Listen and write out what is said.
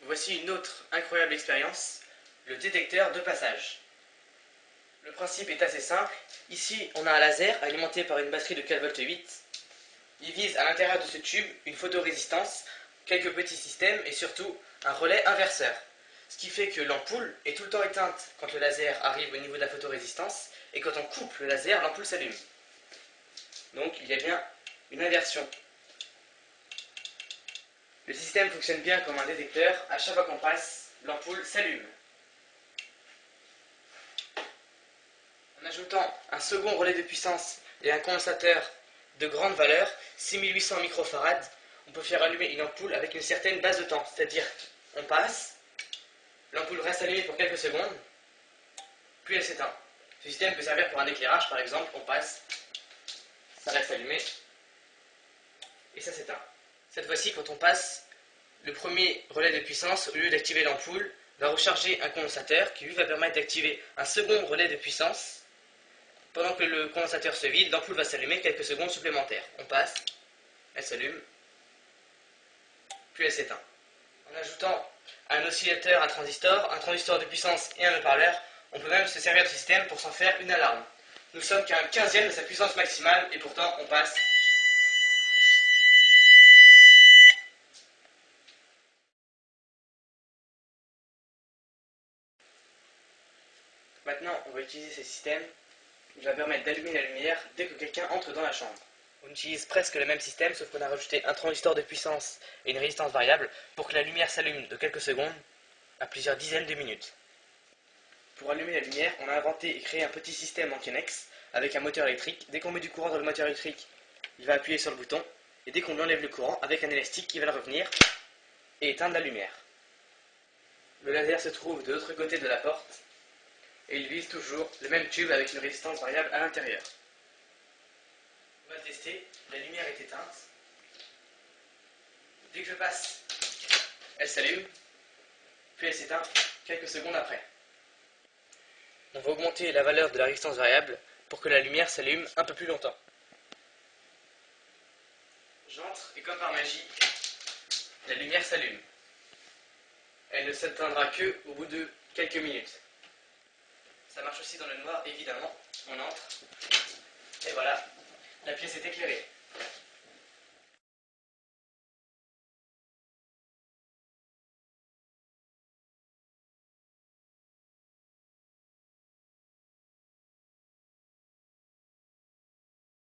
Voici une autre incroyable expérience, le détecteur de passage. Le principe est assez simple. Ici, on a un laser alimenté par une batterie de 4,8 V. Il vise à l'intérieur de ce tube une photorésistance, quelques petits systèmes et surtout un relais inverseur. Ce qui fait que l'ampoule est tout le temps éteinte quand le laser arrive au niveau de la photorésistance et quand on coupe le laser, l'ampoule s'allume. Donc il y a bien une inversion. Le système fonctionne bien comme un détecteur. À chaque fois qu'on passe, l'ampoule s'allume. En ajoutant un second relais de puissance et un condensateur de grande valeur, 6800 microfarads, on peut faire allumer une ampoule avec une certaine base de temps. C'est-à-dire, on passe, l'ampoule reste allumée pour quelques secondes, puis elle s'éteint. Ce système peut servir pour un éclairage, par exemple, on passe, ça reste allumé, et ça s'éteint. Cette fois-ci, quand on passe, le premier relais de puissance, au lieu d'activer l'ampoule, va recharger un condensateur qui lui va permettre d'activer un second relais de puissance. Pendant que le condensateur se vide, l'ampoule va s'allumer quelques secondes supplémentaires. On passe, elle s'allume, puis elle s'éteint. En ajoutant un oscillateur à transistor, un transistor de puissance et un haut-parleur, on peut même se servir du système pour s'en faire une alarme. Nous sommes qu'à un 15e de sa puissance maximale et pourtant on passe. Maintenant, on va utiliser ce système. Il va permettre d'allumer la lumière dès que quelqu'un entre dans la chambre. On utilise presque le même système, sauf qu'on a rajouté un transistor de puissance et une résistance variable pour que la lumière s'allume de quelques secondes à plusieurs dizaines de minutes. Pour allumer la lumière, on a inventé et créé un petit système en Kenex avec un moteur électrique. Dès qu'on met du courant dans le moteur électrique, il va appuyer sur le bouton, et dès qu'on enlève le courant, avec un élastique, il va le revenir et éteindre la lumière. Le laser se trouve de l'autre côté de la porte, et il vise toujours le même tube avec une résistance variable à l'intérieur. On va tester, la lumière est éteinte. Dès que je passe, elle s'allume, puis elle s'éteint quelques secondes après. On va augmenter la valeur de la résistance variable pour que la lumière s'allume un peu plus longtemps. J'entre et comme par magie, la lumière s'allume. Elle ne s'éteindra que au bout de quelques minutes. Ça marche aussi dans le noir, évidemment. On entre, et voilà, la pièce est éclairée.